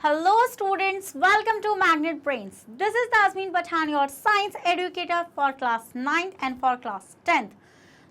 Hello students, welcome to Magnet Brains. This is Tasmin Pathan, your science educator for class 9th and for class 10th.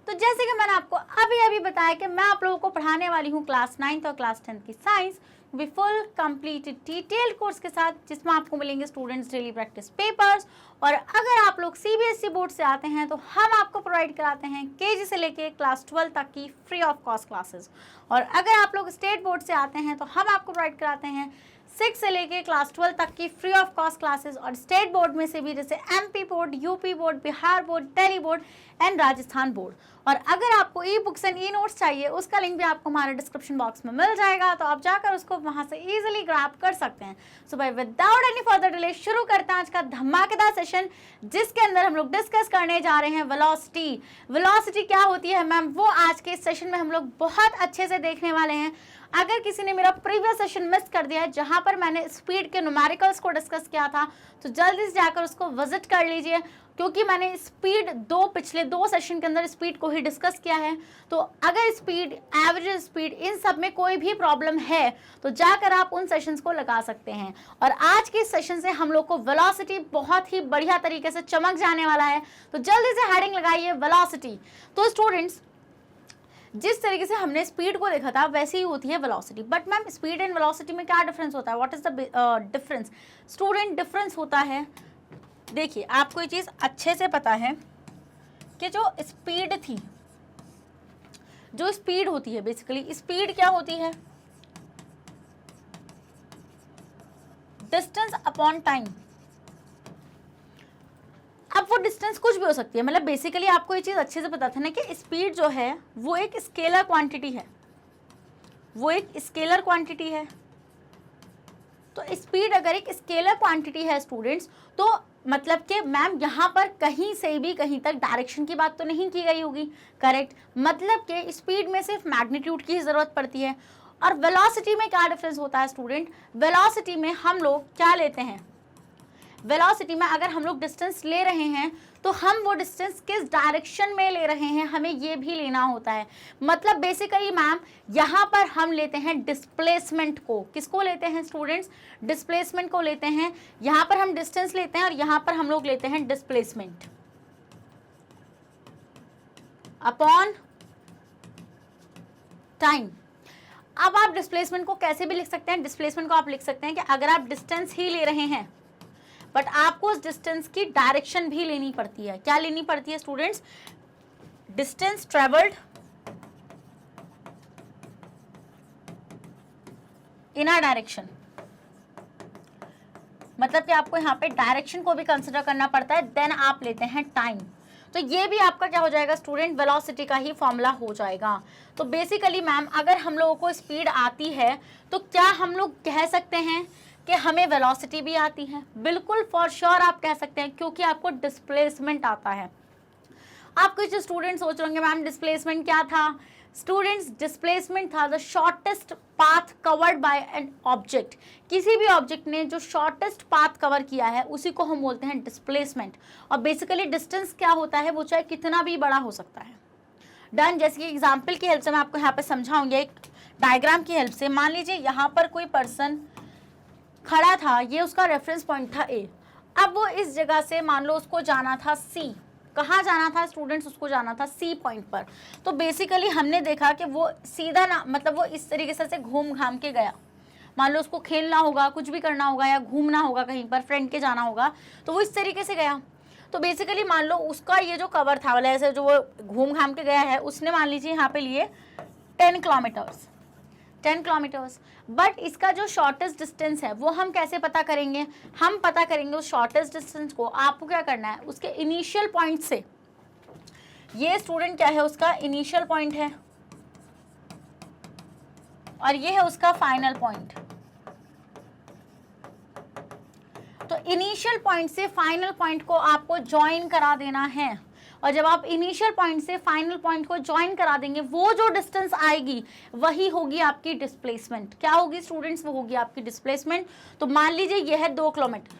तो जैसे कि मैंने आपको अभी बताया कि मैं आप लोगों को पढ़ाने वाली हूँ क्लास 9th और क्लास 10th की साइंस भी फुल कंप्लीट डिटेल्ड कोर्स के साथ, जिसमें आपको मिलेंगे स्टूडेंट्स डेली प्रैक्टिस पेपर्स। और अगर आप लोग सीबीएसई बोर्ड से आते हैं तो हम आपको प्रोवाइड कराते हैं केजी से लेके क्लास 12 तक की फ्री ऑफ कॉस्ट क्लासेस। और अगर आप लोग स्टेट बोर्ड से आते हैं तो हम आपको प्रोवाइड कराते हैं 6 से लेके क्लास 12 तक की फ्री ऑफ कॉस्ट क्लासेस। और स्टेट बोर्ड में से भी जैसे MP board, UP board, Bihar board, Delhi board and Rajasthan board. और अगर आपको e books and e notes चाहिए, उसका लिंक भी आपको हमारे डिस्क्रिप्शन बॉक्स में मिल जाएगा, तो आप जाकर उसको वहां से इजीली ग्रैब कर सकते हैं। सो भाई विदाउट एनी फर्दर डिले शुरू करते हैं आज का धमाकेदार सेशन, जिसके अंदर हम लोग डिस्कस करने जा रहे हैं वेलोसिटी। वेलोसिटी क्या होती है मैम, वो आज के इस सेशन में हम लोग बहुत अच्छे से देखने वाले हैं। अगर किसी ने मेरा प्रीवियस सेशन मिस कर दिया है जहां पर मैंने स्पीड के न्यूमेरिकल्स को डिस्कस किया था, तो जल्दी से जाकर उसको विजिट कर लीजिए, क्योंकि मैंने स्पीड पिछले दो सेशन के अंदर स्पीड को ही डिस्कस किया है। तो अगर स्पीड, एवरेज स्पीड, इन सब में कोई भी प्रॉब्लम है तो जाकर आप उन सेशंस को लगा सकते हैं। और आज के सेशन से हम लोग को वेलोसिटी बहुत ही बढ़िया तरीके से चमक जाने वाला है, तो जल्दी से हेडिंग लगाइए वेलोसिटी। तो स्टूडेंट्स, जिस तरीके से हमने स्पीड को देखा था वैसे ही होती है velocity. But ma'am speed and velocity में क्या डिफरेंस होता है, what is the difference? Student, difference होता है, देखिए आपको ये चीज अच्छे से पता है कि जो स्पीड थी, जो स्पीड होती है, बेसिकली स्पीड क्या होती है? Distance upon time. अब वो डिस्टेंस कुछ भी हो सकती है, मतलब बेसिकली आपको ये चीज अच्छे से पता था ना कि स्पीड जो है वो एक स्केलर क्वांटिटी है, वो एक स्केलर क्वांटिटी है। तो स्पीड अगर एक स्केलर क्वांटिटी है स्टूडेंट्स, तो मतलब कि मैम यहाँ पर कहीं से भी कहीं तक डायरेक्शन की बात तो नहीं की गई होगी, करेक्ट? मतलब कि स्पीड में सिर्फ मैग्नीट्यूड की जरूरत पड़ती है। और वेलोसिटी में क्या डिफरेंस होता है स्टूडेंट? वेलोसिटी में हम लोग क्या लेते हैं, वेलोसिटी में अगर हम लोग डिस्टेंस ले रहे हैं तो हम वो डिस्टेंस किस डायरेक्शन में ले रहे हैं, हमें ये भी लेना होता है। मतलब बेसिकली मैम यहाँ पर हम लेते हैं डिस्प्लेसमेंट को। किसको लेते हैं स्टूडेंट्स? डिस्प्लेसमेंट को लेते हैं। यहाँ पर हम डिस्टेंस लेते हैं और यहाँ पर हम लोग लेते हैं डिस्प्लेसमेंट अपॉन टाइम। अब आप डिस्प्लेसमेंट को कैसे भी लिख सकते हैं, डिस्प्लेसमेंट को आप लिख सकते हैं कि अगर आप डिस्टेंस ही ले रहे हैं बट आपको उस डिस्टेंस की डायरेक्शन भी लेनी पड़ती है। क्या लेनी पड़ती है students? Distance travelled in a direction. मतलब कि आपको यहाँ पे डायरेक्शन को भी कंसिडर करना पड़ता है, देन आप लेते हैं टाइम। तो ये भी आपका क्या हो जाएगा स्टूडेंट, वेलोसिटी का ही फॉर्मूला हो जाएगा। तो बेसिकली मैम अगर हम लोगों को स्पीड आती है तो क्या हम लोग कह सकते हैं कि हमें वेलोसिटी भी आती है? बिल्कुल फॉर श्योर आप कह सकते हैं, क्योंकि आपको डिस्प्लेसमेंट आता है। आप कुछ स्टूडेंट सोच रहे होंगे मैम डिस्प्लेसमेंट क्या था? स्टूडेंट्स, डिस्प्लेसमेंट था the shortest path covered by an object. किसी भी ऑब्जेक्ट ने जो शॉर्टेस्ट पाथ कवर किया है उसी को हम बोलते हैं डिस्प्लेसमेंट। और बेसिकली डिस्टेंस क्या होता है, वो चाहे कितना भी बड़ा हो सकता है। डन। जैसे कि एग्जाम्पल की हेल्प से मैं आपको यहाँ पे समझाऊंगी, एक डायग्राम की हेल्प से। मान लीजिए यहाँ पर कोई पर्सन खड़ा था, ये उसका रेफरेंस पॉइंट था ए। अब वो इस जगह से मान लो उसको जाना था सी। कहाँ जाना था स्टूडेंट्स? उसको जाना था सी पॉइंट पर। तो बेसिकली हमने देखा कि वो सीधा ना, मतलब वो इस तरीके से घूम घाम के गया। मान लो उसको खेलना होगा, कुछ भी करना होगा या घूमना होगा, कहीं पर फ्रेंड के जाना होगा, तो वो इस तरीके से गया। तो बेसिकली मान लो उसका ये जो कवर था, वाला ऐसे जो वो घूम घाम के गया है, उसने मान लीजिए यहाँ पे लिए 10 किलोमीटर्स। बट इसका जो शॉर्टेस्ट डिस्टेंस है वो हम कैसे पता करेंगे? हम पता करेंगे उस शॉर्टेस्ट डिस्टेंस को, आपको क्या करना है, उसके इनिशियल पॉइंट से। ये स्टूडेंट क्या है, उसका इनिशियल पॉइंट है और ये है उसका फाइनल पॉइंट। तो इनिशियल पॉइंट से फाइनल पॉइंट को आपको ज्वाइन करा देना है। और जब आप इनिशियल पॉइंट से फाइनल पॉइंट को ज्वाइन करा देंगे, वो जो डिस्टेंस आएगी वही होगी आपकी डिस्प्लेसमेंट। क्या होगी स्टूडेंट्स? वो होगी आपकी डिस्प्लेसमेंट। तो मान लीजिए ये है 2 किलोमीटर।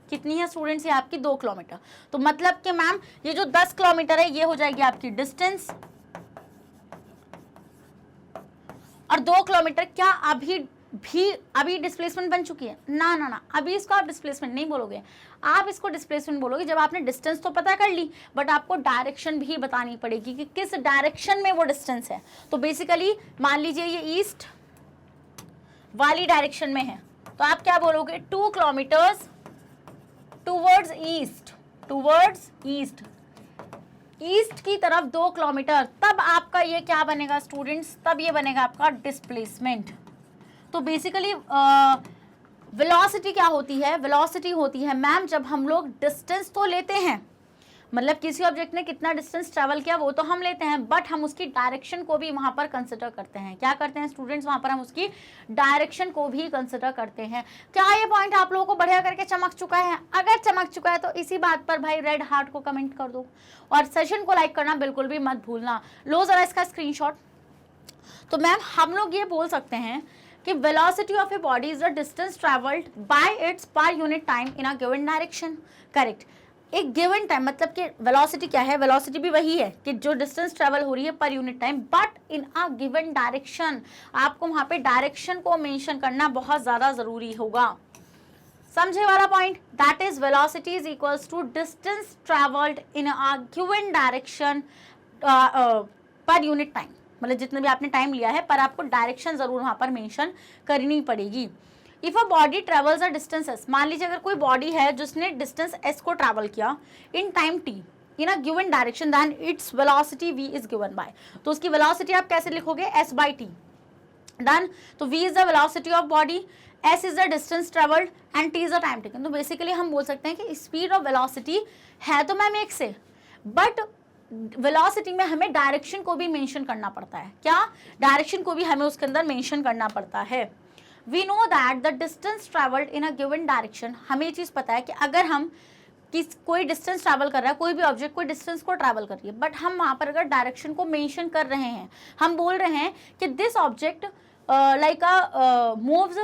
कितनी है स्टूडेंट्स? ये आपकी 2 किलोमीटर। तो मतलब कि मैम ये जो 10 किलोमीटर है ये हो जाएगी आपकी डिस्टेंस। और 2 किलोमीटर क्या अभी भी अभी डिस्प्लेसमेंट बन चुकी है ना ना ना, अभी इसको आप डिस्प्लेसमेंट नहीं बोलोगे, आप इसको डिस्प्लेसमेंट बोलोगे जब आपने डिस्टेंस तो पता कर ली बट आपको डायरेक्शन भी बतानी पड़ेगी कि किस डायरेक्शन में वो डिस्टेंस है। तो बेसिकली मान लीजिए ये ईस्ट वाली डायरेक्शन में है तो आप क्या बोलोगे 2 kilometres towards east, towards east, east की तरफ 2 किलोमीटर, तब आपका ये क्या बनेगा स्टूडेंट्स, तब ये बनेगा आपका डिस्प्लेसमेंट। तो बेसिकली वेलोसिटी क्या होती है, वेलोसिटी होती है मैम जब हम लोग डिस्टेंस तो लेते हैं, मतलब किसी ऑब्जेक्ट ने कितना डिस्टेंस ट्रैवल किया वो तो हम लेते हैं बट हम उसकी डायरेक्शन को भी वहां पर कंसिडर करते हैं। क्या करते हैं स्टूडेंट्स, वहां पर हम उसकी डायरेक्शन को भी कंसिडर करते हैं। क्या ये पॉइंट आप लोगों को बढ़िया करके चमक चुका है? अगर चमक चुका है तो इसी बात पर भाई रेड हार्ट को कमेंट कर दो और सेशन को लाइक करना बिल्कुल भी मत भूलना। लो जरा इसका स्क्रीनशॉट। तो मैम हम लोग ये बोल सकते हैं कि velocity of a body is the distance travelled bye it's पर unit time in a given direction. Correct, एक गिवन टाइम मतलब कि वेलोसिटी क्या है, वेलोसिटी भी वही है कि जो डिस्टेंस ट्रैवल हो रही है पर unit time but in a given direction. आपको वहां पे डायरेक्शन को मेंशन करना बहुत ज्यादा जरूरी होगा। समझे वाला point? That is velocity is equals to distance travelled in a given direction per unit time, मतलब जितने भी आपने टाइम लिया है पर आपको डायरेक्शन जरूर वहां पर मेंशन करनी पड़ेगी। If a body travels a distance S, मान लीजिए अगर कोई बॉडी है जिसने डिस्टेंस एस को ट्रैवल किया in time T in a given direction then its velocity v is given by, तो उसकी वेलोसिटी आप कैसे लिखोगे s by t। डन, तो v is the velocity of body, s is the distance travelled and t is the time taken. तो basically हम बोल सकते हैं कि स्पीड और वेलोसिटी है तो मैम एक से, बट वेलोसिटी में हमें डायरेक्शन को भी मेंशन करना पड़ता है। क्या? डायरेक्शन को भी हमें उसके अंदर मेंशन करना पड़ता है। We know that the distance travelled in a given direction, हमें ये चीज़ पता है कि अगर हम कोई डिस्टेंस ट्रैवल कर रहा है, कोई भी ऑब्जेक्ट कोई डिस्टेंस को ट्रैवल कर रही है बट हम वहाँ पर अगर डायरेक्शन को मेंशन कर रहे हैं, हम बोल रहे हैं कि this object like moves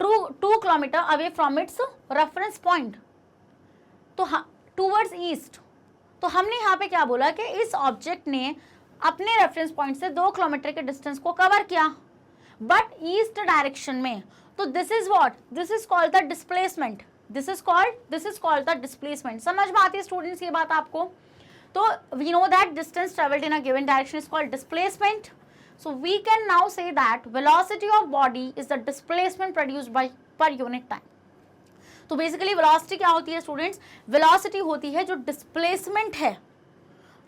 2 kilometre away from its reference point तो टूवर्ड्स ईस्ट, तो हमने यहाँ पे क्या बोला कि इस ऑब्जेक्ट ने अपने रेफरेंस पॉइंट से 2 किलोमीटर के डिस्टेंस को कवर किया बट ईस्ट डायरेक्शन में। तो this is what, this is called the displacement, this is called the displacement. समझ में आती है स्टूडेंट्स ये बात आपको? तो we know that distance travelled in a given direction is called displacement. So we can now say that velocity of body is the displacement produced by per unit time. तो basically velocity क्या होती है students? Velocity होती है जो displacement है,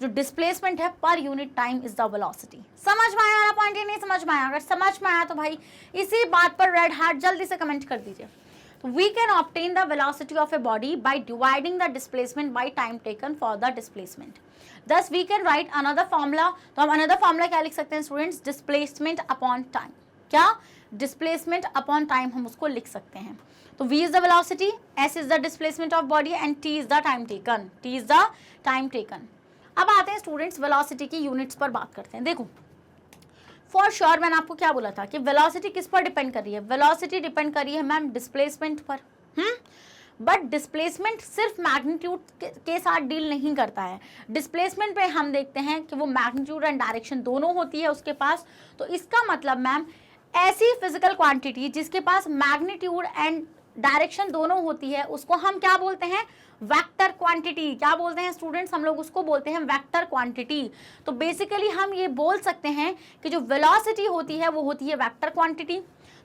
जो displacement है पर unit time is the velocity. समझ में आया पॉइंट? ये नहीं समझ में आया? अगर समझ में आया तो भाई इसी बात पर रेड हार्ट जल्दी से कमेंट कर दीजिए। तो we can obtain the velocity of a body by dividing the displacement by time taken for the displacement. Thus we can write another formula. तो हम अनदर फॉर्मूला क्या लिख सकते हैं स्टूडेंट्स? Displacement upon time. क्या? डिस्प्लेसमेंट अपॉन टाइम हम उसको लिख सकते हैं। तो v is the velocity, s is the displacement of body and t is the time taken, t is the time taken। अब आते हैं स्टूडेंट्स वेलोसिटी की यूनिट्स पर बात करते हैं। देखो फॉर श्योर मैंने आपको क्या बोला था कि वेलोसिटी किस पर डिपेंड कर रही है? वेलोसिटी डिपेंड कर रही है मैम डिस्प्लेसमेंट पर। बट डिस्प्लेसमेंट सिर्फ मैग्नीट्यूड के साथ डील नहीं करता है। डिस्प्लेसमेंट पे हम देखते हैं कि वो मैग्नीट्यूड एंड डायरेक्शन दोनों होती है उसके पास। तो इसका मतलब मैम ऐसी फिजिकल क्वांटिटी जिसके पास मैग्नीट्यूड एंड डायरेक्शन दोनों होती है उसको हम क्या बोलते हैं? Vector quantity. क्या बोलते हैं स्टूडेंट्स? हम लोग उसको बोलते हैं वेक्टर क्वांटिटी। तो बेसिकली हम ये बोल सकते हैं कि जो वेलोसिटी होती है वो होती है वेक्टर क्वांटिटी।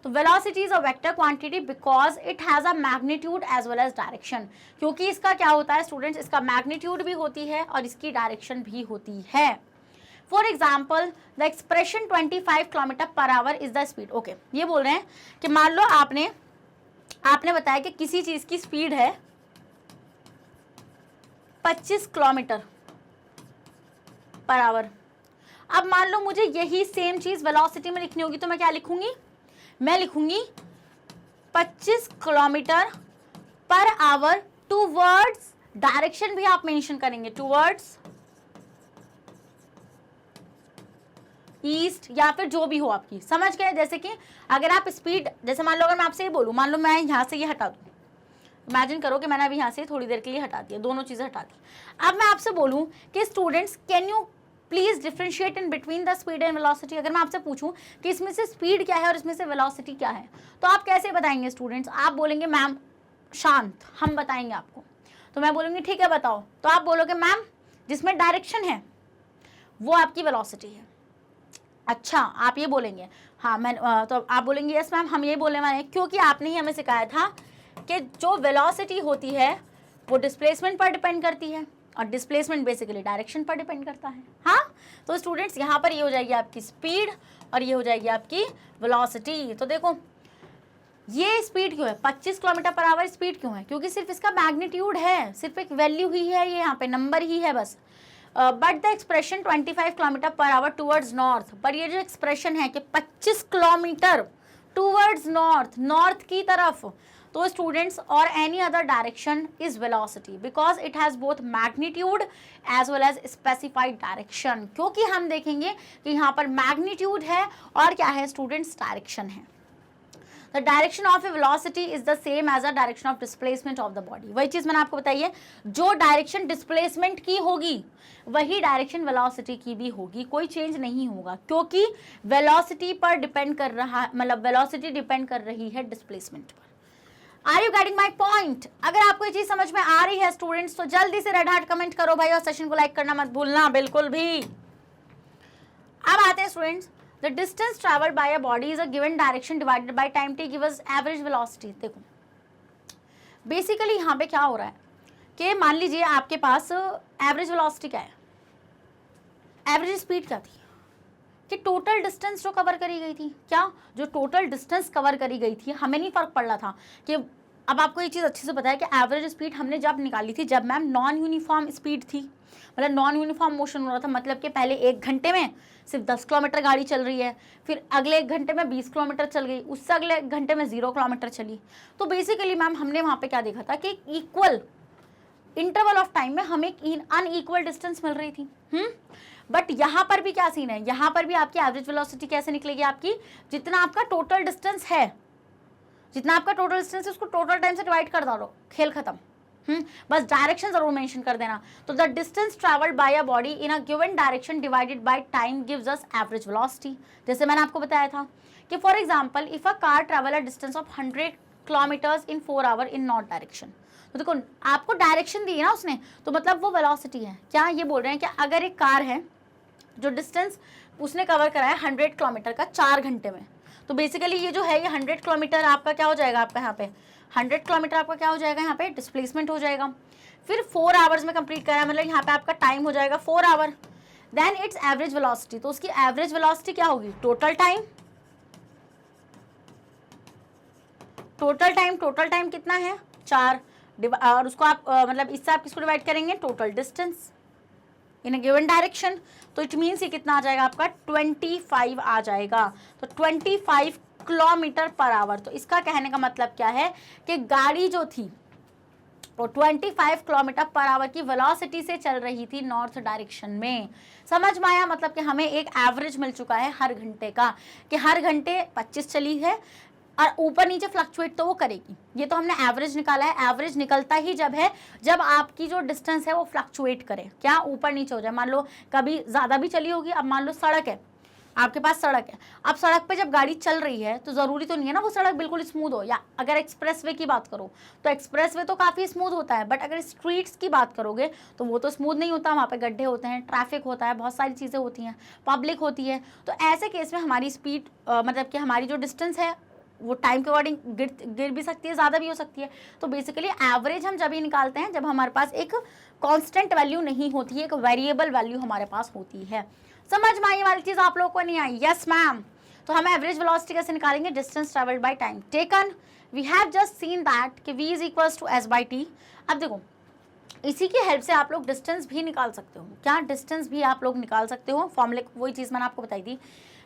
तो velocity is a vector quantity because it has a magnitude as well as direction, क्योंकि इसका क्या होता है स्टूडेंट्स? इसका मैग्नीट्यूड भी होती है और इसकी डायरेक्शन भी होती है। For example the expression 25 kilometre per hour is the speed. Okay, ये बोल रहे हैं कि मान लो आपने बताया कि किसी चीज की स्पीड है 25 किलोमीटर पर आवर। अब मान लो मुझे यही सेम चीज वेलोसिटी में लिखनी होगी तो मैं क्या लिखूंगी? मैं लिखूंगी 25 kilometre per hour towards, direction भी आप मेंशन करेंगे टूवर्ड्स ईस्ट या फिर जो भी हो आपकी। समझ गए? जैसे कि अगर आप स्पीड, जैसे मान लो अगर मैं आपसे ये बोलूँ, मान लो मैं यहाँ से ये हटा दूँ, इमेजिन करो कि मैंने अभी यहाँ से थोड़ी देर के लिए हटा दिया, दोनों चीज़ें हटा दी। अब मैं आपसे बोलूँ कि students can you please differentiate in between the speed and velocity. अगर मैं आपसे पूछूं कि इसमें से स्पीड क्या है और इसमें से वेलोसिटी क्या है, तो आप कैसे बताएंगे स्टूडेंट्स? आप बोलेंगे मैम शांत, हम बताएंगे आपको। तो मैं बोलूंगी ठीक है बताओ, तो आप बोलोगे मैम जिसमें डायरेक्शन है वो आपकी वेलोसिटी है। अच्छा, आप ये बोलेंगे। हाँ मैं तो आप बोलेंगे यस मैम हम ये बोलने वाले हैं, क्योंकि आपने ही हमें सिखाया था कि जो वेलोसिटी होती है वो डिस्प्लेसमेंट पर डिपेंड करती है और डिस्प्लेसमेंट बेसिकली डायरेक्शन पर डिपेंड करता है। हाँ, तो स्टूडेंट्स यहाँ पर ये हो जाएगी आपकी स्पीड और ये हो जाएगी आपकी वेलोसिटी। तो देखो ये स्पीड क्यों है 25 किलोमीटर पर आवर, स्पीड क्यों है? क्योंकि सिर्फ इसका मैग्नीट्यूड है, सिर्फ एक वैल्यू ही है, ये यहाँ पे नंबर ही है बस। But the expression 25 kilometre per hour towards north, पर ये जो एक्सप्रेशन है कि 25 किलोमीटर टूवर्ड्स नॉर्थ, नॉर्थ की तरफ, तो स्टूडेंट्स और any other direction is velocity because it has both magnitude as well as specified direction. क्योंकि हम देखेंगे कि यहाँ पर मैग्नीट्यूड है और क्या है स्टूडेंट्स, डायरेक्शन है। The direction of a velocity is the same as the direction of displacement of the body। वही चीज मैंने आपको बताई है, जो डायरेक्शन डिस्प्लेसमेंट की होगी वही डायरेक्शन वेलोसिटी की भी होगी, कोई चेंज नहीं होगा, क्योंकि वेलोसिटी पर डिपेंड कर रहा, मतलब वेलोसिटी डिपेंड कर रही है डिस्प्लेसमेंट पर। Are you getting my point? अगर आपको ये चीज समझ में आ रही है स्टूडेंट्स तो जल्दी से रेड हार्ट कमेंट करो भाई, और सेशन को लाइक करना मत भूलना बिल्कुल भी। अब आते हैं students, the distance traveled by a body is a given direction divided by time t gives us average velocity। देखो बेसिकली यहाँ पे क्या हो रहा है कि मान लीजिए आपके पास एवरेज वेलोसिटी क्या है, एवरेज स्पीड क्या थी, कि टोटल डिस्टेंस जो कवर करी गई थी, क्या जो टोटल डिस्टेंस कवर करी गई थी हमें नहीं फर्क पड़ रहा था कि, अब आपको ये चीज़ अच्छे से पता है कि एवरेज स्पीड हमने जब निकाली थी जब मैम नॉन यूनिफॉर्म स्पीड थी, मतलब नॉन यूनिफॉर्म मोशन हो रहा था, मतलब कि पहले 1 घंटे में सिर्फ 10 किलोमीटर गाड़ी चल रही है, फिर अगले 1 घंटे में 20 किलोमीटर चल गई, उससे अगले 1 घंटे में 0 किलोमीटर चली। तो बेसिकली मैम हमने वहाँ पे क्या देखा था कि इक्वल इंटरवल ऑफ टाइम में हमें अनइक्वल डिस्टेंस मिल रही थी। बट यहाँ पर भी क्या सीन है, यहाँ पर भी आपकी एवरेज वेलोसिटी कैसे निकलेगी आपकी, जितना आपका टोटल डिस्टेंस है, जितना आपका टोटल डिस्टेंस है उसको टोटल टाइम से डिवाइड कर दो, खेल खत्म। बस डायरेक्शन जरूर मेंशन कर देना। तो the distance travelled by a body in a given direction divided by time gives us average velocity. जैसे मैंने आपको बताया था कि for example if a car travel a distance of 100 kilometres in 4 hour in north direction, तो देखो आपको direction दी है ना उसने, तो मतलब वो वेलोसिटी है। क्या ये बोल रहे हैं कि अगर एक कार है जो डिस्टेंस उसने कवर करा है 100 किलोमीटर का 4 घंटे में, तो बेसिकली ये जो है ये 100 किलोमीटर आपका क्या हो जाएगा, आपका यहाँ पे 100 किलोमीटर आपका क्या हो जाएगा, यहाँ पे डिस्प्लेसमेंट हो जाएगा। फिर 4 आवर्स में कंप्लीट करा है, मतलब यहाँ पे आपका टाइम हो जाएगा 4 hour. Then its average velocity, तो उसकी एवरेज वेलोसिटी क्या होगी, टोटल टाइम, टोटल टाइम कितना है 4, और उसको आप मतलब इससे आप किसको डिवाइड करेंगे, total distance in a given direction. तो इट मीन्स ये कितना आ जाएगा आपका 25 आ जाएगा, तो 25 किलोमीटर पर आवर। तो इसका कहने का मतलब क्या है कि गाड़ी जो थी वो 25 किलोमीटर पर आवर की वेलोसिटी से चल रही थी नॉर्थ डायरेक्शन में। समझ में आया? मतलब कि हमें एक एवरेज मिल चुका है हर घंटे का, कि हर घंटे 25 चली है और ऊपर नीचे फ्लक्चुएट तो वो करेगी। ये तो हमने एवरेज निकाला है। एवरेज निकलता ही जब है जब आपकी जो डिस्टेंस है वो फ्लक्चुएट करे, क्या ऊपर नीचे हो जाए। मान लो कभी ज़्यादा भी चली होगी, अब मान लो सड़क है, आपके पास सड़क है, अब सड़क पे जब गाड़ी चल रही है तो ज़रूरी तो नहीं है ना वो सड़क बिल्कुल स्मूथ हो, या अगर एक्सप्रेसवे की बात करो तो एक्सप्रेसवे तो काफ़ी स्मूथ होता है, बट अगर स्ट्रीट्स की बात करोगे तो वो तो स्मूथ नहीं होता, वहाँ पे गड्ढे होते हैं, ट्रैफिक होता है, बहुत सारी चीज़ें होती हैं, पब्लिक होती है। तो ऐसे केस में हमारी स्पीड मतलब कि हमारी जो डिस्टेंस है वो टाइम के अकॉर्डिंग गिर भी सकती है, ज़्यादा भी हो सकती है। तो बेसिकली एवरेज हम जब ही निकालते हैं जब हमारे पास एक कांस्टेंट वैल्यू नहीं होती है, एक वेरिएबल वैल्यू हमारे पास होती है। समझ में आई वाली चीज़ आप लोगों को नहीं आई? Yes ma'am. तो हम एवरेज वेलोसिटी कैसे निकालेंगे, distance travelled by time taken. We have just seen that कि v is equals to s by T. अब देखो इसी की हेल्प से आप लोग डिस्टेंस भी निकाल सकते हो। क्या डिस्टेंस भी आप लोग निकाल सकते हो, फॉर्मूले वही चीज़ मैंने आपको बताई थी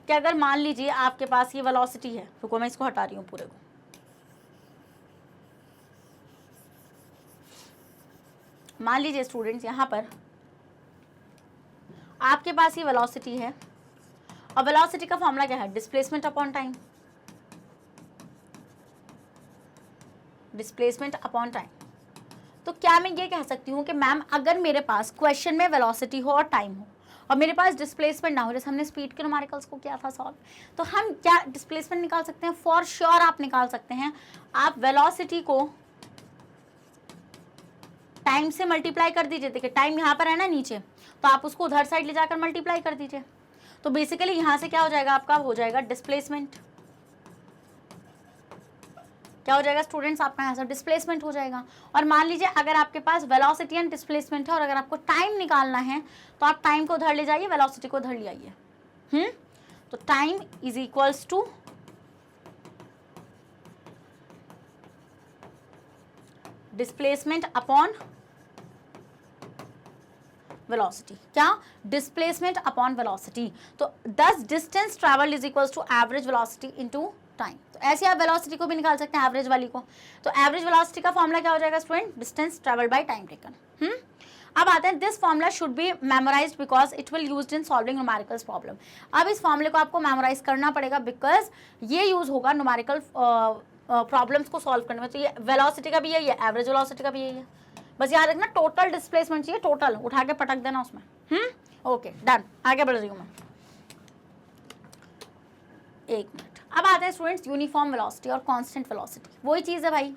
कि अगर मान लीजिए आपके पास ये वेलोसिटी है, रुको मैं इसको हटा रही हूँ पूरे को, मान लीजिए स्टूडेंट्स यहाँ पर आपके पास ये वेलोसिटी है और वेलोसिटी का फॉर्मूला क्या है, displacement upon time, displacement upon time. तो क्या मैं ये कह सकती हूँ कि मैम अगर मेरे पास क्वेश्चन में वेलोसिटी हो और टाइम हो और मेरे पास डिस्प्लेसमेंट ना हो, जैसे हमने स्पीड के न्यूमेरिकल्स को किया था सॉल्व, तो हम क्या डिस्प्लेसमेंट निकाल सकते हैं? फॉर श्योर आप निकाल सकते हैं। आप वेलोसिटी को टाइम से मल्टीप्लाई कर दीजिए। देखिए टाइम यहाँ पर है ना नीचे, तो आप उसको उधर साइड ले जाकर मल्टीप्लाई कर दीजिए। तो बेसिकली यहाँ से क्या हो जाएगा आपका? हो जाएगा डिस्प्लेसमेंट। क्या हो जाएगा स्टूडेंट्स? आपका यहाँ से डिस्प्लेसमेंट हो जाएगा। और मान लीजिए अगर आपके पास वेलोसिटी एंड डिस्प्लेसमेंट है और अगर आपको टाइम निकालना है तो आप टाइम को उधर ले जाइए, वेलोसिटी को उधर ले आइए। तो time is equals to displacement upon velocity. क्या? Displacement upon velocity. तो 10 distance travelled is equals to average velocity into time. तो ऐसे आप वेलोसिटी को भी निकाल सकते हैं, एवरेज वाली को। तो एवरेज वेलोसिटी का फॉर्मूला क्या हो जाएगा student? Distance travelled bye time taken. अब आते हैं, this formula should be memorised because it will used in solving numericals problem. अब इस फॉर्मूले को आपको मेमोराइज करना पड़ेगा बिकॉज ये यूज होगा न्यूमेरिकल प्रॉब्लम्स को सॉल्व करने में। तो ये वेलोसिटी का भी यही है, एवरेज वेलोसिटी का भी यही है। बस याद रखना टोटल डिस्प्लेसमेंट चाहिए, टोटल उठा के पटक देना उसमें। ओके डन, आगे बढ़ रही हूँ मैं। एक मिनट। अब आते हैं स्टूडेंट्स यूनिफॉर्म वेलोसिटी और कांस्टेंट वेलोसिटी। वही चीज है भाई।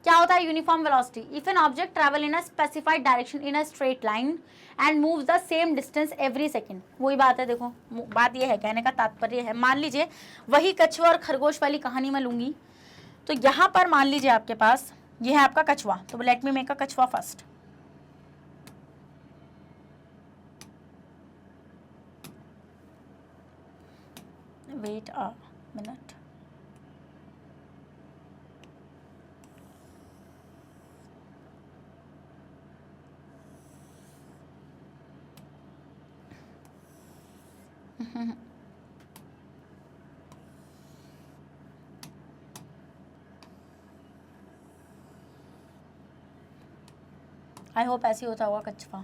क्या होता है uniform velocity? If an object travel in a specified direction in a straight line and move the same distance every second. वही बात है, देखो बात ये है, कहने का तात्पर्य है, मान लीजिए वही कछुआ और खरगोश वाली कहानी मैं लूंगी। तो यहाँ पर मान लीजिए आपके पास ये है आपका कछुआ, तो लेट मी मेक अ कछुआ first. Wait a minute. I hope ऐसे होता होगा कछुआ।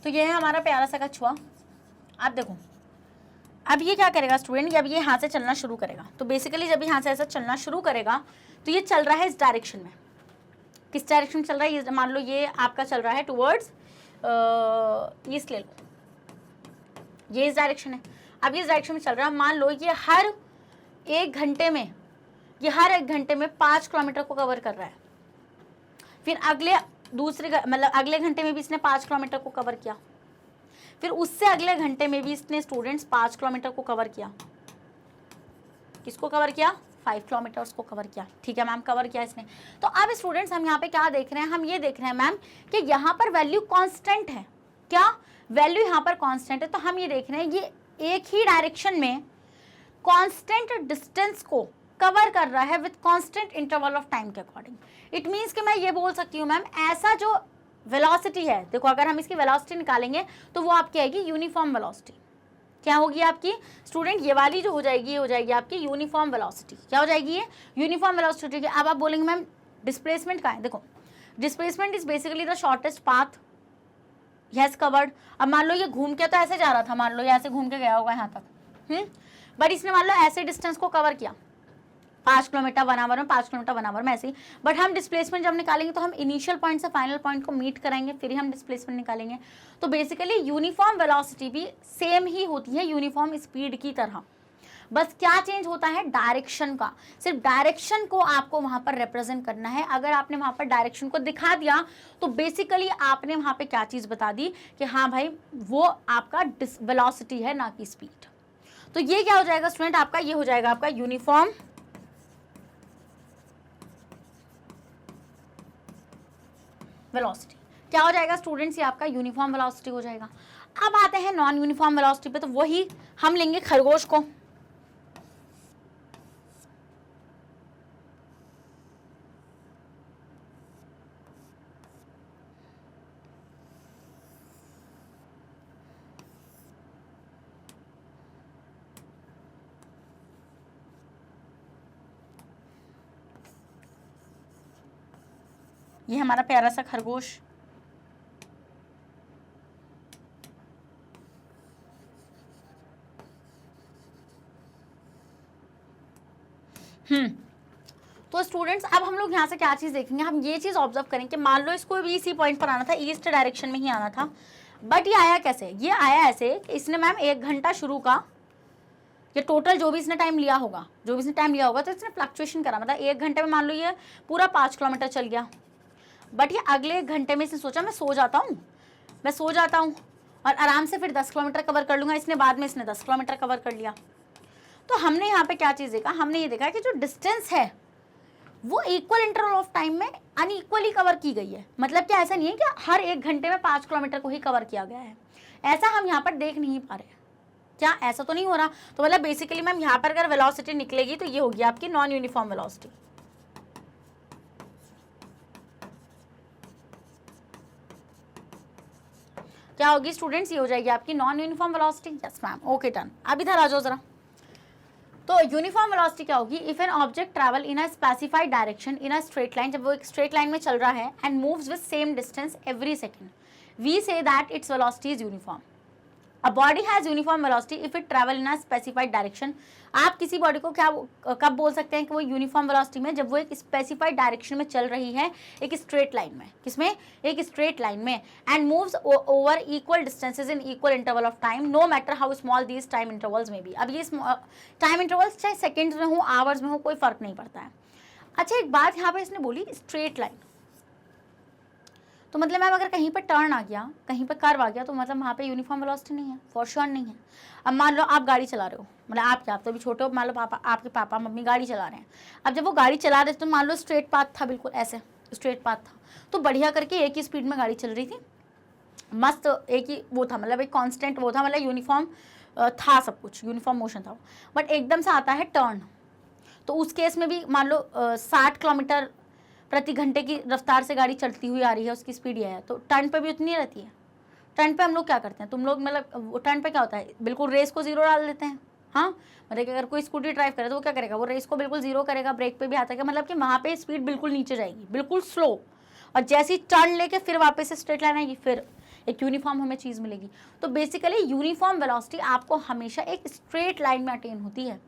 तो ये है हमारा प्यारा सा कछुआ। आप देखो अब ये क्या करेगा स्टूडेंट, अब ये यहाँ से चलना शुरू करेगा। तो बेसिकली जब यहाँ से ऐसा चलना शुरू करेगा तो ये चल रहा है इस डायरेक्शन में। किस डायरेक्शन में चल रहा है? ये मान लो ये आपका चल रहा है टुवर्ड्स ईस्ट ले लो, ये इस डायरेक्शन है। अब ये इस डायरेक्शन में चल रहा है, मान लो ये हर एक घंटे में 5 किलोमीटर को कवर कर रहा है। फिर अगले घंटे में भी इसने 5 किलोमीटर को कवर किया। फिर उससे अगले घंटे में भी इसने स्टूडेंट्स 5 किलोमीटर को कवर किया। किसको कवर किया? 5 किलोमीटर्स को कवर किया। ठीक है मैम, कवर किया इसने। तो अब स्टूडेंट्स हम यहाँ पे क्या देख रहे हैं? हम ये देख रहे हैं मैम कि यहाँ पर वैल्यू कांस्टेंट है। क्या वैल्यू यहाँ पर कांस्टेंट है? तो हम ये देख रहे हैं ये एक ही डायरेक्शन में कांस्टेंट डिस्टेंस को कवर कर रहा है with constant interval of time के अकॉर्डिंग। इट मीन्स कि मैं ये बोल सकती हूँ मैम, ऐसा जो वेलोसिटी है, देखो अगर हम इसकी वेलोसिटी निकालेंगे तो वो आपकी आएगी यूनिफॉर्म वेलोसिटी। क्या होगी आपकी स्टूडेंट? ये वाली जो हो जाएगी, ये हो जाएगी आपकी यूनिफॉर्म वेलोसिटी। क्या हो जाएगी? ये यूनिफॉर्म वेलोसिटी। अब आप बोलेंगे मैम डिस्प्लेसमेंट कहाँ है? देखो displacement is basically the shortest path yes covered. अब मान लो ये घूम के तो ऐसे जा रहा था, मान लो ये ऐसे घूम के गया होगा यहाँ तक, बट इसने मान लो ऐसे डिस्टेंस को कवर किया 5 किलोमीटर 1 आवर में, 5 किलोमीटर 1 आवर में ऐसे ही। बट हम डिस्प्लेसमेंट जब निकालेंगे तो हम इनिशियल पॉइंट से फाइनल पॉइंट को मीट कराएंगे, फिर ही हम डिस्प्लेसमेंट निकालेंगे। तो बेसिकली यूनिफॉर्म वेलोसिटी भी सेम ही होती है यूनिफॉर्म स्पीड की तरह, बस क्या चेंज होता है? डायरेक्शन का। सिर्फ डायरेक्शन को आपको वहां पर रिप्रेजेंट करना है। अगर आपने वहां पर डायरेक्शन को दिखा दिया तो बेसिकली आपने वहां पे क्या चीज बता दी कि हाँ भाई वो आपका वेलोसिटी है, ना कि स्पीड। तो ये क्या हो जाएगा स्टूडेंट आपका? ये हो जाएगा आपका यूनिफॉर्म वेलोसिटी। क्या हो जाएगा स्टूडेंट्स? ये आपका यूनिफॉर्म वेलोसिटी हो जाएगा। अब आते हैं नॉन यूनिफॉर्म वेलोसिटी पे। तो वही हम लेंगे खरगोश को। ये हमारा प्यारा सा खरगोश। तो स्टूडेंट्स अब हम लोग यहाँ से क्या चीज़ देखेंगे, हम ये चीज़ ऑब्जर्व करें कि मान लो इसको भी इसी पॉइंट पर आना था, ईस्ट डायरेक्शन में ही आना था, बट ये आया कैसे, ये आया ऐसे कि इसने मैम 1 घंटा शुरू का, ये टोटल जो भी इसने टाइम लिया होगा, तो इसने फ्लक्चुएशन करा, मतलब 1 घंटे में मान लो ये पूरा 5 किलोमीटर चल गया, बट ये अगले 1 घंटे में इसने सोचा मैं सो जाता हूँ और आराम से फिर 10 किलोमीटर कवर कर लूँगा, इसने 10 किलोमीटर कवर कर लिया। तो हमने यहाँ पे क्या चीज़ देखा, हमने ये देखा कि जो डिस्टेंस है वो इक्वल इंटरवल ऑफ टाइम में अनइक्वली कवर की गई है। मतलब कि ऐसा नहीं है कि हर 1 घंटे में 5 किलोमीटर को ही कवर किया गया है, ऐसा हम यहाँ पर देख नहीं पा रहे। क्या ऐसा तो नहीं हो रहा? तो मतलब बेसिकली मैम यहाँ पर अगर वेलोसिटी निकलेगी तो ये होगी आपकी नॉन यूनिफॉर्म वेलोसिटी। क्या होगी स्टूडेंट्स, ये हो जाएगी आपकी non uniform velocity. Yes ma'am, okay done. अब इधर आ जाओ जरा। तो यूनिफॉर्म वेलोसिटी क्या होगी, if an object travel in a specified direction in a straight line, जब वो एक स्ट्रेट लाइन में चल रहा है and moves with same distance every second, we say that its velocity is uniform. A body has uniform velocity if it travel in a specified direction. आप किसी body को क्या कब बोल सकते हैं कि वो यूनिफॉर्म वेलोसिटी में, जब वो एक स्पेसिफाइड डायरेक्शन में चल रही है, एक स्ट्रेट लाइन में, किसमें, एक स्ट्रेट लाइन में, and moves over equal distances in equal interval of time, no matter how small these time intervals may be. अब ये टाइम इंटरवल्स चाहे सेकेंड्स में हो, आवर्स में हो, कोई फर्क नहीं पड़ता है। अच्छा एक बात यहाँ पर इसने बोली स्ट्रेट लाइन, तो मतलब मैम अगर कहीं पर टर्न आ गया, कहीं पर कर्व आ गया, तो मतलब वहाँ पे यूनिफॉर्म वेलोसिटी नहीं है, फॉर श्योर नहीं है। अब मान लो आप गाड़ी चला रहे हो, मतलब आप तो अभी छोटे हो, मान लो आपके पापा मम्मी गाड़ी चला रहे हैं। अब जब वो गाड़ी चला रहे थे तो मान लो स्ट्रेट पाथ था, बिल्कुल ऐसे स्ट्रेट पाथ था, तो बढ़िया करके एक ही स्पीड में गाड़ी चल रही थी, मस्त एक ही वो था, मतलब एक कॉन्स्टेंट वो था, मतलब यूनिफॉर्म था, सब कुछ यूनिफॉर्म मोशन था। बट एकदम से आता है टर्न, तो उस केस में भी मान लो 60 किलोमीटर प्रति घंटे की रफ्तार से गाड़ी चलती हुई आ रही है, उसकी स्पीड ये है, तो टर्न पे भी उतनी रहती है। टर्न पे हम लोग क्या करते हैं, तुम लोग मतलब टर्न पे क्या होता है, बिल्कुल रेस को 0 डाल देते हैं। हाँ, मतलब अगर कोई स्कूटी ड्राइव करे तो वो क्या करेगा, वो रेस को बिल्कुल 0 करेगा, ब्रेक पे भी आता है, मतलब कि वहाँ पे स्पीड बिल्कुल नीचे जाएगी, बिल्कुल स्लो, और जैसी टर्न लेके फिर वापस से स्ट्रेट लाइन आएगी, फिर एक यूनिफॉर्म हमें चीज़ मिलेगी। तो बेसिकली यूनिफॉर्म वेलोसिटी आपको हमेशा एक स्ट्रेट लाइन में अटेन होती है।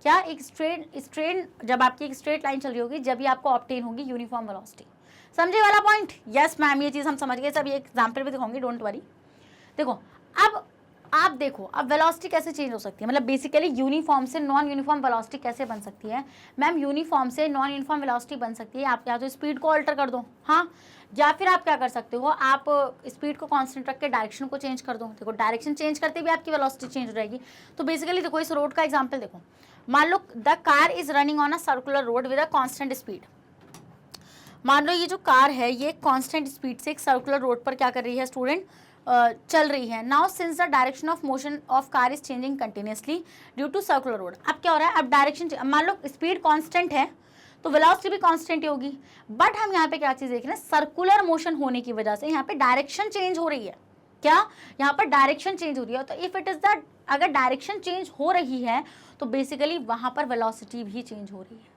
क्या, एक स्ट्रेट जब आपकी एक स्ट्रेट लाइन चल रही होगी, जब भी आपको ऑब्टेन होगी यूनिफॉर्म वेलोसिटी। समझे वाला पॉइंट? यस मैम, ये चीज़ हम समझ गए। सब ये एग्जाम्पल भी दिखाऊंगी, डोंट वरी। देखो अब आप देखो अब वेलोसिटी कैसे चेंज हो सकती है, मतलब बेसिकली यूनिफॉर्म से नॉन यूनिफॉर्म वेलोसिटी कैसे बन सकती है। मैम यूनिफॉर्म से नॉन यूनिफॉर्म वेलोसिटी बन सकती है, आप या तो स्पीड को अल्टर कर दो, हाँ, या फिर आप क्या कर सकते हो, आप स्पीड को कांस्टेंट रख के डायरेक्शन को चेंज कर दो। देखो डायरेक्शन चेंज करते भी आपकी वेलोसिटी चेंज हो जाएगी। तो बेसिकली देखो इस रोड का एग्जाम्पल देखो, मान लो the car is running on a circular road with a constant speed. मान लो ये जो कार है ये कांस्टेंट स्पीड से एक सर्कुलर रोड पर क्या कर रही है स्टूडेंट, चल रही है। Now since the direction of motion of car is changing continuously due to circular road. अब क्या हो रहा है, अब डायरेक्शन, मान लो स्पीड कांस्टेंट है तो वेलोसिटी भी कांस्टेंट ही होगी, बट हम यहाँ पे क्या चीज़ देख रहे हैं, सर्कुलर मोशन होने की वजह से यहाँ पे डायरेक्शन चेंज हो रही है। क्या, यहाँ पर डायरेक्शन चेंज हो रही है। तो इफ इट इज द, अगर डायरेक्शन चेंज हो रही है तो बेसिकली वहाँ पर वेलोसिटी भी चेंज हो रही है।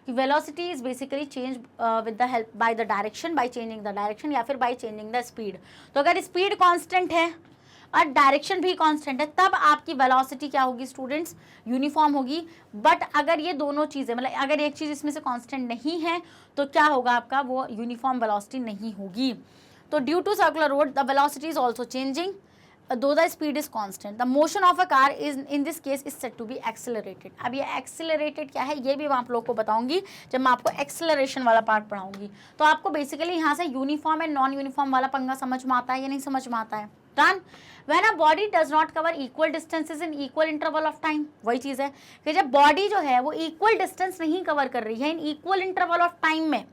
Velocity is basically change with the help by the direction, by changing the direction या फिर बाय चेंजिंग द स्पीड। तो अगर स्पीड कांस्टेंट है और डायरेक्शन भी कांस्टेंट है तब आपकी वेलोसिटी क्या होगी स्टूडेंट्स, यूनिफॉर्म होगी। बट अगर ये दोनों चीज़ें, मतलब अगर एक चीज़ इसमें से कांस्टेंट नहीं है तो क्या होगा आपका, वो यूनिफॉर्म वेलोसिटी नहीं होगी। तो due to circular road the velocity is also changing though the speed is constant. The motion of a car is in this case is said to be accelerated. अब ये accelerated क्या है ये भी मैं आप लोग को बताऊंगी जब मैं आपको acceleration वाला पार्ट पढ़ाऊंगी। तो आपको बेसिकली यहाँ से यूनिफॉर्म एंड नॉन यूनिफॉर्म वाला पंगा समझ में आता है या नहीं समझ में आता है। Done. When a body does not cover equal distances in equal interval of time, वही चीज़ है कि जब बॉडी जो है वो इक्वल डिस्टेंस नहीं कवर कर रही है in equal interval of time में,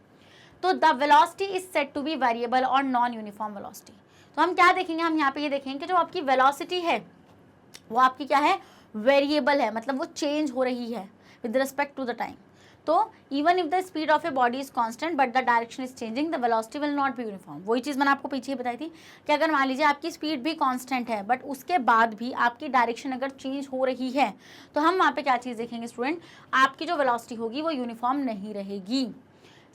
तो the velocity is said to be variable और नॉन यूनिफॉर्म वेलोसिटी। तो हम क्या देखेंगे, हम यहाँ पे ये देखेंगे कि जो आपकी वेलोसिटी है वो आपकी क्या है, वेरिएबल है, मतलब वो चेंज हो रही है with respect to the time. तो even if the speed of a body is constant but the direction is changing the velocity will not be uniform. वही चीज़ मैंने आपको पीछे ही बताई थी कि अगर मान लीजिए आपकी स्पीड भी कांस्टेंट है बट उसके बाद भी आपकी डायरेक्शन अगर चेंज हो रही है तो हम वहाँ पे क्या चीज़ देखेंगे स्टूडेंट, आपकी जो वेलोसिटी होगी वो यूनिफॉर्म नहीं रहेगी।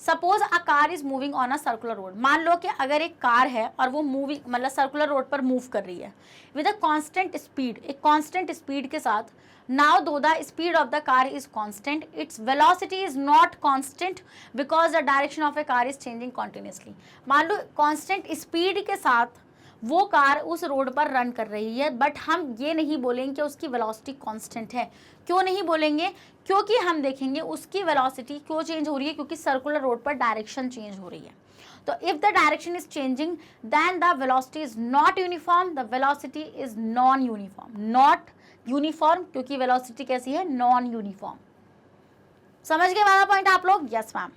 Suppose a car is moving on a circular road. मान लो कि अगर एक कार है और वो मूविंग मतलब सर्कुलर रोड पर मूव कर रही है विद अ कांस्टेंट स्पीड, एक कांस्टेंट स्पीड के साथ, Now though the speed of the car is constant, its velocity is not constant because the direction of a car is changing continuously. मान लो constant speed के साथ वो car उस road पर run कर रही है, बट हम ये नहीं बोलेंगे कि उसकी वेलोसिटी कांस्टेंट है। क्यों नहीं बोलेंगे? क्योंकि हम देखेंगे उसकी वेलोसिटी क्यों चेंज हो रही है, क्योंकि सर्कुलर रोड पर डायरेक्शन चेंज हो रही है। तो if the direction is changing then the velocity is not uniform, the velocity is non uniform. Not uniform क्योंकि वेलोसिटी कैसी है? Non uniform. समझ गए वाला पॉइंट आप लोग? यस मैम,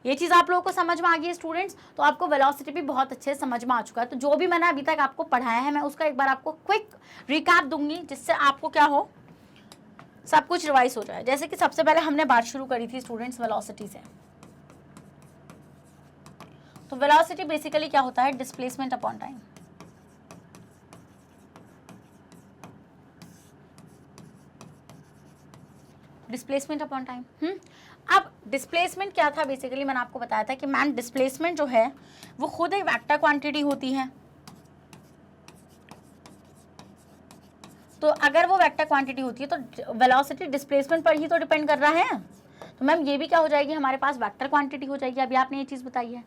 ये चीज़ आप लोगों को समझ में आ गई है स्टूडेंट्स। तो आपको वेलोसिटी भी बहुत अच्छे से समझ में आ चुका है। तो जो भी मैंने अभी तक आपको पढ़ाया है मैं उसका एक बार आपको क्विक रिकैप दूंगी, जिससे आपको क्या हो, सब कुछ रिवाइज हो जाए। जैसे कि सबसे पहले हमने बात शुरू करी थी स्टूडेंट्स वेलोसिटी से। तो वेलोसिटी बेसिकली क्या होता है? Displacement upon time. Displacement upon time. अब डिस्प्लेसमेंट क्या था? बेसिकली मैंने आपको बताया था कि मैम डिस्प्लेसमेंट जो है वो खुद एक वेक्टर क्वांटिटी होती है। तो अगर वो वेक्टर क्वांटिटी होती है तो वेलोसिटी डिस्प्लेसमेंट पर ही तो डिपेंड कर रहा है। तो मैम ये भी क्या हो जाएगी? हमारे पास वेक्टर क्वांटिटी हो जाएगी। अभी आपने ये चीज़ बताई है।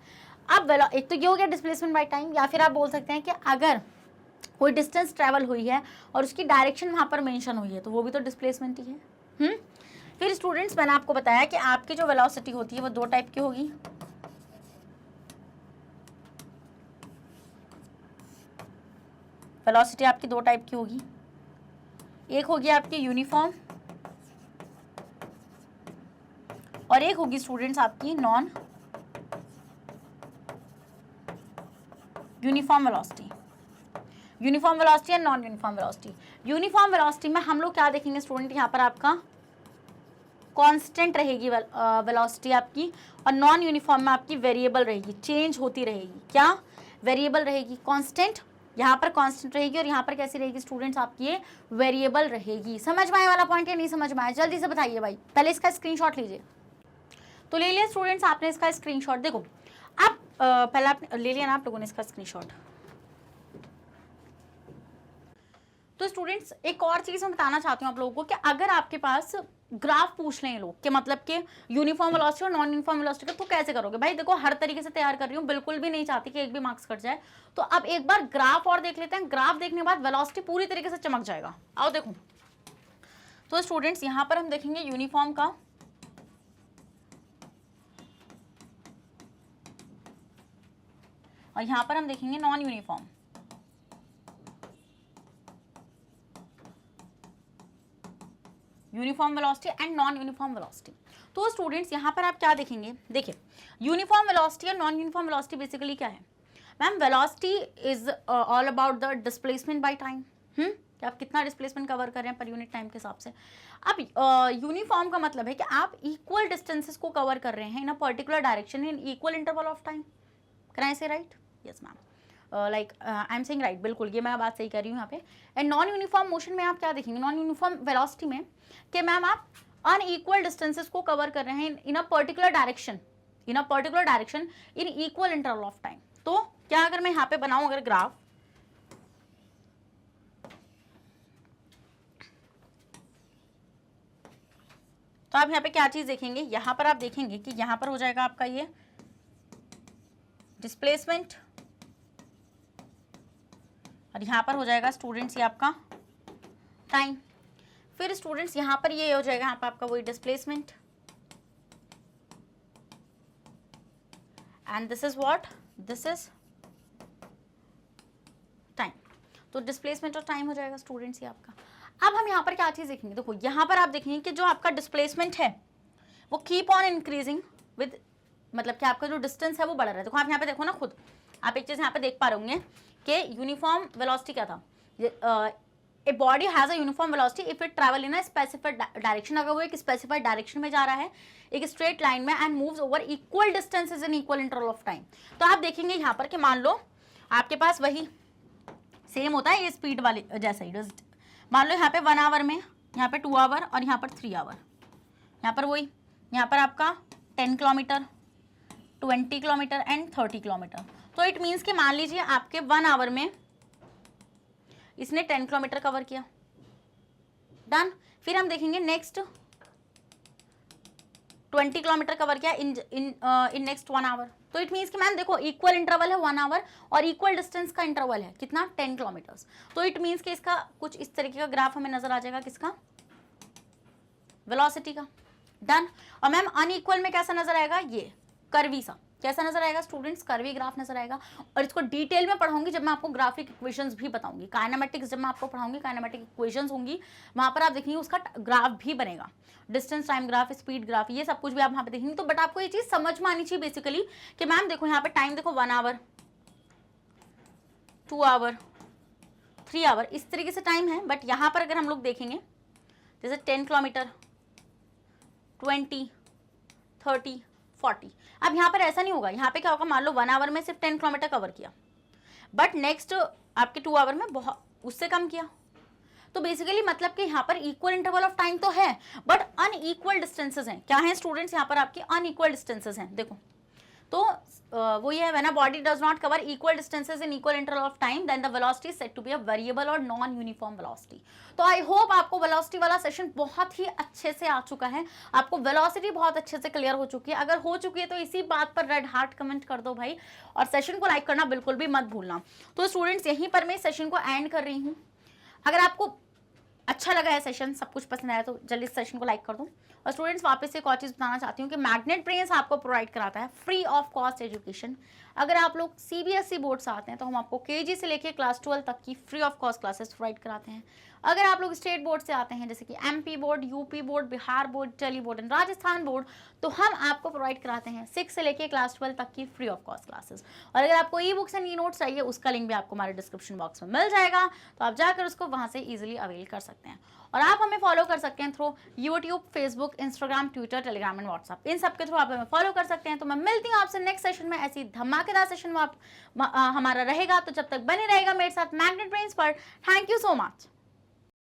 अब एक तो ये हो गया डिस्प्लेसमेंट बाय टाइम, या फिर आप बोल सकते हैं कि अगर कोई डिस्टेंस ट्रेवल हुई है और उसकी डायरेक्शन वहाँ पर मेंशन हुई है तो वो भी तो डिस्प्लेसमेंट ही है। फिर स्टूडेंट्स मैंने आपको बताया कि आपकी जो वेलोसिटी होती है वो दो टाइप की होगी। वेलोसिटी आपकी दो टाइप की होगी। एक होगी आपकी यूनिफॉर्म और एक होगी स्टूडेंट्स आपकी non uniform velocity. Uniform velocity या non uniform velocity. Uniform velocity में हम लोग क्या देखेंगे स्टूडेंट? यहाँ पर आपका कांस्टेंट रहेगी वेलोसिटी आपकी, और नॉन यूनिफॉर्म में आपकी वेरिएबल रहेगी, चेंज होती रहेगी। क्या? वेरिएबल रहेगी। कांस्टेंट यहाँ पर कांस्टेंट रहेगी और यहाँ पर कैसी रहेगी स्टूडेंट्स? आपकी ये वेरिएबल रहेगी। समझ में आए वाला पॉइंट या नहीं समझ में आया? जल्दी से बताइए भाई। पहले इसका स्क्रीनशॉट लीजिए। तो ले लिया स्टूडेंट्स आपने इसका स्क्रीनशॉट। देखो अब पहले आपने ले लिया ना आप लोगों ने इसका स्क्रीनशॉट। तो स्टूडेंट्स एक और चीज़ मैं बताना चाहती हूँ आप लोगों को कि अगर आपके पास ग्राफ पूछ लें लोग कि मतलब कि यूनिफॉर्म वेलोसिटी और नॉन यूनिफॉर्म वेलोसिटी का, तो कैसे करोगे भाई? देखो हर तरीके से तैयार कर रही हूँ, बिल्कुल भी नहीं चाहती कि एक भी मार्क्स कट जाए। तो अब एक बार ग्राफ और देख लेते हैं। ग्राफ देखने के बाद वेलोसिटी पूरी तरीके से चमक जाएगा। आओ देखो। तो स्टूडेंट्स यहाँ पर हम देखेंगे यूनिफॉर्म का, और यहाँ पर हम देखेंगे non uniform. Uniform velocity and non uniform velocity. तो स्टूडेंट्स यहाँ पर आप क्या देखेंगे? देखिए यूनिफॉर्म वेलोसिटी और नॉन यूनिफॉर्म वेलोसिटी बेसिकली क्या है? Ma'am velocity is all about the displacement by time. कि आप कितना डिस्प्लेसमेंट कवर कर रहे हैं पर यूनिट टाइम के हिसाब से। अब यूनिफॉर्म का मतलब है कि आप इक्वल डिस्टेंसेस को कवर कर रहे हैं in a particular direction in equal interval of time. Can I say right? Yes ma'am, like I am saying right, बिल्कुल ये मैं बात सही कर रही हूँ यहाँ पे। एंड नॉन यूनिफॉर्म मोशन में आप क्या देखेंगे? नॉन यूनिफॉर्म वेलोसिटी में कि मैम आप अनइक्वल डिस्टेंसेस को कवर कर रहे हैं in a particular direction in equal interval of time. तो क्या अगर मैं यहाँ पे बनाऊं अगर ग्राफ, तो आप यहाँ पे क्या चीज देखेंगे? यहाँ पर आप देखेंगे कि यहाँ पर हो जाएगा आपका ये डिस्प्लेसमेंट और यहाँ पर हो जाएगा स्टूडेंट्स ये आपका टाइम। फिर स्टूडेंट्स यहाँ पर ये हो जाएगा यहाँ पर आपका वही displacement and this is what? This is time. तो डिस्प्लेसमेंट और टाइम हो जाएगा स्टूडेंट्स ये आपका। अब हम यहाँ पर क्या चीज़ देखेंगे? देखो यहाँ पर आप देखेंगे कि जो आपका डिस्प्लेसमेंट है वो कीप ऑन इंक्रीजिंग विद, मतलब कि आपका जो डिस्टेंस है वो बढ़ रहा है। देखो आप यहाँ पे देखो ना खुद, आप एक चीज़ यहाँ पे देख पा रहे होंगे कि यूनिफॉर्म वेलोसिटी क्या था? A body has a uniform velocity if it travel in a specified direction. अगर वो एक स्पेसिफाइड डायरेक्शन में जा रहा है एक स्ट्रेट लाइन में and moves over equal distances in equal interval of time. तो आप देखेंगे यहाँ पर कि मान लो आपके पास वही सेम होता है ये स्पीड वाले जैसा ही। मान लो यहाँ पे 1 आवर में, यहाँ पे 2 आवर और यहाँ पर 3 आवर। यहाँ पर वही, यहाँ पर आपका 10 किलोमीटर, 20 किलोमीटर एंड 30 किलोमीटर। तो इट मीन्स कि मान लीजिए आपके 1 आवर में इसने 10 किलोमीटर कवर किया, डन। फिर हम देखेंगे नेक्स्ट 20 किलोमीटर कवर किया इन नेक्स्ट 1 आवर। तो इट मीन्स कि मैम देखो इक्वल इंटरवल है 1 आवर और इक्वल डिस्टेंस का इंटरवल है कितना 10 किलोमीटर्स। तो इट मीन्स कि इसका कुछ इस तरीके का ग्राफ हमें नजर आ जाएगा, किसका, वेलोसिटी का। डन। और मैम अनइक्वल में कैसा नजर आएगा, ये कर्वी सा कैसा नजर आएगा स्टूडेंट्स, कर्वी ग्राफ नजर आएगा। और इसको डिटेल में पढ़ाऊंगी जब मैं आपको ग्राफिक इक्वेशंस भी बताऊंगी, काइनेमेटिक्स जब मैं आपको पढ़ाऊंगी, काइनेमेटिक इक्वेशंस होंगी वहां पर आप देखेंगे उसका ग्राफ भी बनेगा, distance time graph, speed graph, ये सब कुछ भी आप वहां पे देखेंगे। तो बट आपको ये चीज समझ में आनी चाहिए बेसिकली कि मैम देखो यहाँ पे टाइम देखो 1 आवर 2 आवर 3 आवर इस तरीके से टाइम है। बट यहाँ पर अगर हम लोग देखेंगे जैसे 10 किलोमीटर 20 30 40, अब यहाँ पर ऐसा नहीं होगा। यहाँ पे क्या होगा, मान लो 1 आवर में सिर्फ 10 किलोमीटर कवर किया, बट नेक्स्ट आपके 2 आवर में बहुत उससे कम किया। तो बेसिकली मतलब कि यहाँ पर इक्वल इंटरवल ऑफ टाइम तो है बट अनइक्वल डिस्टेंसेस हैं। क्या है स्टूडेंट्स, यहाँ पर आपकी अनइक्वल डिस्टेंसेस हैं। देखो तो वो ये है, when a body does not cover equal distances in equal interval of time then the velocity is said to be a variable और नॉन यूनिफॉर्म वेलोसिटी। तो आई होप आपको वेलोसिटी वाला सेशन बहुत ही अच्छे से आ चुका है, आपको वेलोसिटी बहुत अच्छे से क्लियर हो चुकी है। अगर हो चुकी है तो इसी बात पर रेड हार्ट कमेंट कर दो भाई, और सेशन को लाइक करना बिल्कुल भी मत भूलना। तो स्टूडेंट्स यहीं पर मैं सेशन को एंड कर रही हूँ। अगर आपको अच्छा लगा है सेशन, सब कुछ पसंद आया तो जल्दी सेशन को लाइक कर दो। और स्टूडेंट्स वापस से एक और चीज़ बताना चाहती हूँ कि मैग्नेट ब्रेन्स आपको प्रोवाइड कराता है फ्री ऑफ कॉस्ट एजुकेशन। अगर आप लोग सीबीएसई बोर्ड से आते हैं तो हम आपको केजी से लेके क्लास 12 तक की free of cost classes provide कराते हैं। अगर आप लोग स्टेट बोर्ड से आते हैं जैसे कि MP board, UP board, Bihar board, Delhi board and Rajasthan board, तो हम आपको प्रोवाइड कराते हैं 6 से लेके क्लास 12 तक की फ्री ऑफ कॉस्ट क्लासेस। और अगर आपको e books and e notes चाहिए उसका लिंक भी आपको हमारे डिस्क्रिप्शन बॉक्स में मिल जाएगा, तो आप जाकर उसको वहाँ से ईजिली अवेल कर सकते हैं। और आप हमें फॉलो कर सकते हैं through YouTube, Facebook, Instagram, Twitter, Telegram and WhatsApp, इन सब के थ्रू आप हमें फॉलो कर सकते हैं। तो मैं मिलती हूँ आपसे नेक्स्ट सेशन में, ऐसी धमाकेदार सेशन में हमारा रहेगा। तो जब तक बने रहेगा मेरे साथ मैग्नेट ब्रेन्स पर। Thank you so much.